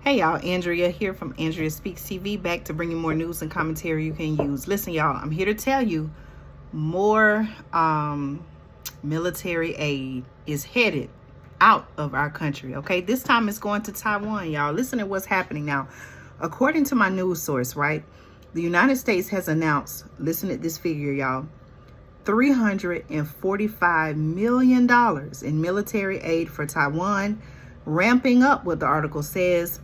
Hey y'all, Andrea here from Andrea Speaks TV, back to bring you more news and commentary you can use. Listen y'all, I'm here to tell you more military aid is headed out of our country, okay? This time it's going to Taiwan, y'all. Listen to what's happening now. According to my news source, right, the United States has announced, listen to this figure, y'all, $345 million in military aid for Taiwan, ramping up what the article says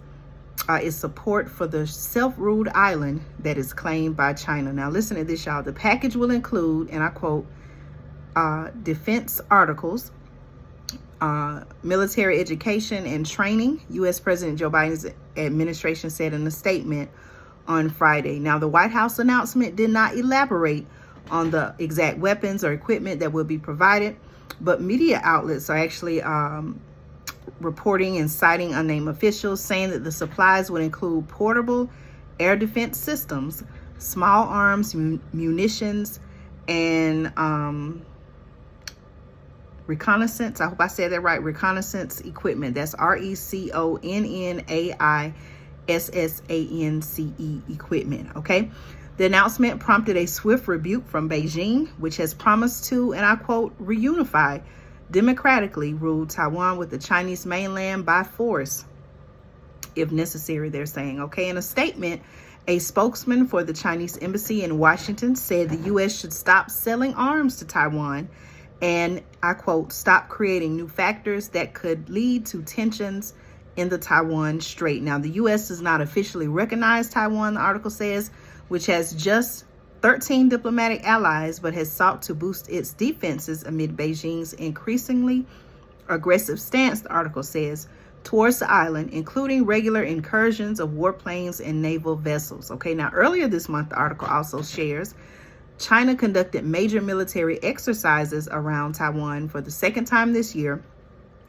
is support for the self-ruled island that is claimed by China. Now listen to this, y'all. The package will include, and I quote, defense articles, military education and training, U.S. President Joe Biden's administration said in a statement on Friday. Now, the White House announcement did not elaborate on the exact weapons or equipment that will be provided, but media outlets are actually reporting and citing unnamed officials, saying that the supplies would include portable air defense systems, small arms, munitions, and reconnaissance. I hope I said that right. Reconnaissance equipment. That's RECONNAISSANCE equipment. Okay. The announcement prompted a swift rebuke from Beijing, which has promised to, and I quote, reunify democratically ruled Taiwan with the Chinese mainland by force, if necessary, they're saying. Okay, in a statement, a spokesman for the Chinese embassy in Washington said the U.S. should stop selling arms to Taiwan and, I quote, stop creating new factors that could lead to tensions in the Taiwan Strait. Now, the U.S. does not officially recognize Taiwan, the article says, which has just 13 diplomatic allies, but has sought to boost its defenses amid Beijing's increasingly aggressive stance, the article says, towards the island, including regular incursions of warplanes and naval vessels. Okay, now earlier this month, the article also shares, China conducted major military exercises around Taiwan for the second time this year,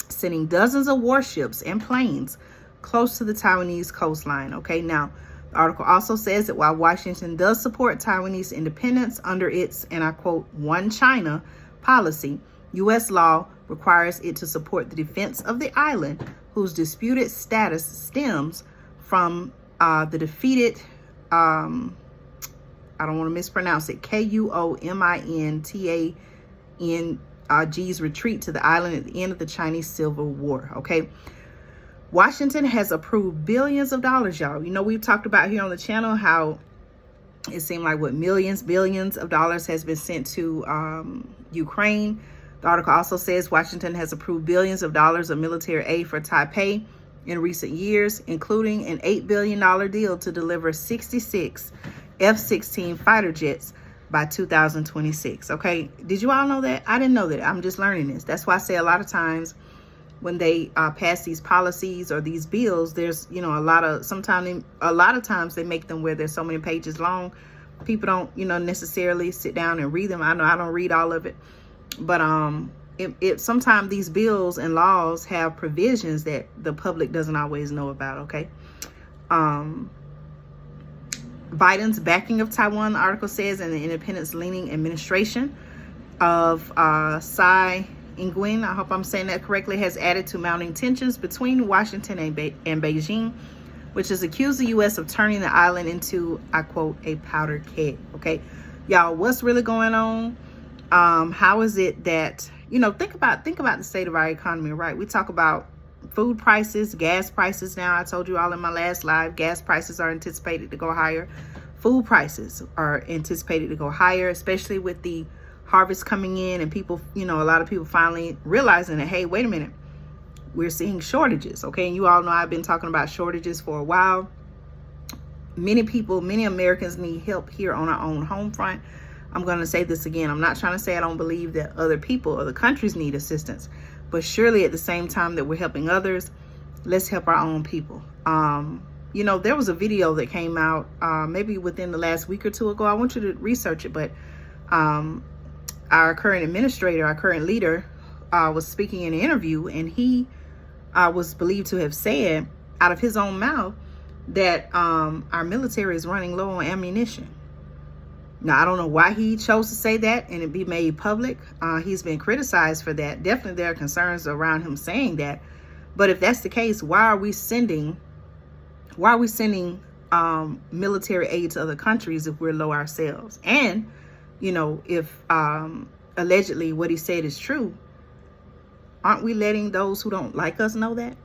sending dozens of warships and planes close to the Taiwanese coastline. Okay, now the article also says that while Washington does support Taiwanese independence under its, and I quote, one China policy, U.S. law requires it to support the defense of the island, whose disputed status stems from the defeated, I don't want to mispronounce it, KUOMINTANG's retreat to the island at the end of the Chinese Civil War. Okay. Washington has approved billions of dollars, y'all. You know, we've talked about here on the channel how it seemed like billions of dollars has been sent to Ukraine. The article also says Washington has approved billions of dollars of military aid for Taipei in recent years, including an $8 billion deal to deliver 66 F-16 fighter jets by 2026. Okay, did you all know that? I didn't know that. I'm just learning this. That's why I say a lot of times when they pass these policies or these bills, there's, you know, a lot of times they make them where they're so many pages long. People don't, you know, necessarily sit down and read them. I know I don't read all of it, but sometimes these bills and laws have provisions that the public doesn't always know about. Okay. Biden's backing of Taiwan, the article says, and the independence-leaning administration of Tsai Ing-wen, I hope I'm saying that correctly, has added to mounting tensions between Washington and Beijing, which has accused the U.S. of turning the island into, I quote, a powder keg. Okay, y'all, what's really going on? How is it that, you know, think about the state of our economy, right? We talk about food prices, gas prices. Now, I told you all in my last live, gas prices are anticipated to go higher. Food prices are anticipated to go higher, especially with the harvest coming in and people, you know, a lot of people finally realizing that, hey, wait a minute, we're seeing shortages. Okay. And you all know I've been talking about shortages for a while. Many Americans need help here on our own home front. I'm going to say this again. I'm not trying to say I don't believe that other people or the countries need assistance, but surely at the same time that we're helping others, let's help our own people. You know, there was a video that came out maybe within the last week or two ago. I want you to research it, but our current administrator, our current leader, was speaking in an interview, and he was believed to have said out of his own mouth that our military is running low on ammunition. Now, I don't know why he chose to say that and it be made public. He's been criticized for that. Definitely there are concerns around him saying that. But if that's the case, why are we sending Why are we sending military aid to other countries if we're low ourselves? And, you know, if allegedly what he said is true, aren't we letting those who don't like us know that?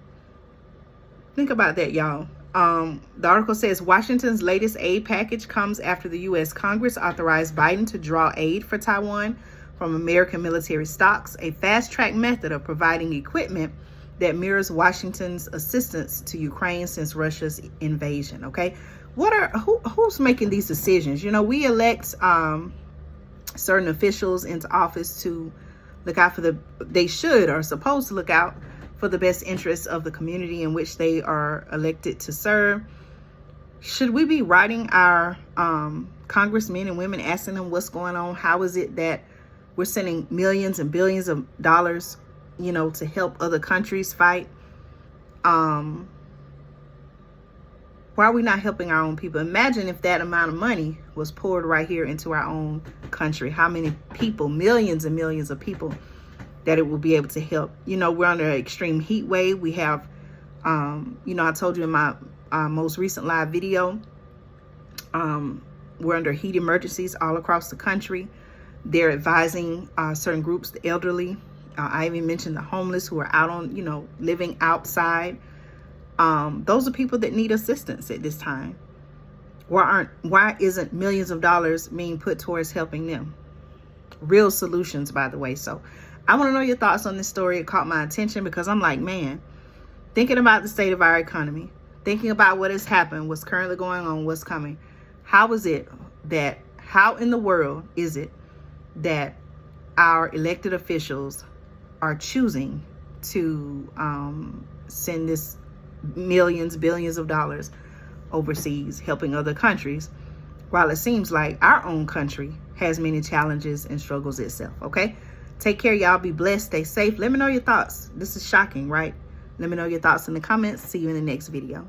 Think about that, y'all. The article says Washington's latest aid package comes after the U.S. Congress authorized Biden to draw aid for Taiwan from American military stocks, a fast-track method of providing equipment that mirrors Washington's assistance to Ukraine since Russia's invasion. Okay, who's making these decisions? You know, we elect certain officials into office to look out for they should or are supposed to look out for the best interests of the community in which they are elected to serve. Should we be writing our congressmen and women, asking them what's going on? How is it that we're sending millions and billions of dollars, you know, to help other countries fight? Why are we not helping our own people? Imagine if that amount of money was poured right here into our own country. How many people, millions and millions of people, that it will be able to help. You know, we're under an extreme heat wave. We have, you know, I told you in my most recent live video, we're under heat emergencies all across the country. They're advising certain groups, the elderly. I even mentioned the homeless who are out on, you know, living outside. Those are people that need assistance at this time. Why isn't millions of dollars being put towards helping them? Real solutions, by the way. So I want to know your thoughts on this story. It caught my attention because I'm like, man, thinking about the state of our economy, thinking about what has happened, what's currently going on, what's coming. How in the world is it that our elected officials are choosing to send this millions, billions of dollars overseas, helping other countries, while it seems like our own country has many challenges and struggles itself? Okay, take care, y'all. Be blessed, stay safe. Let me know your thoughts. This is shocking, right? Let me know your thoughts in the comments. See you in the next video.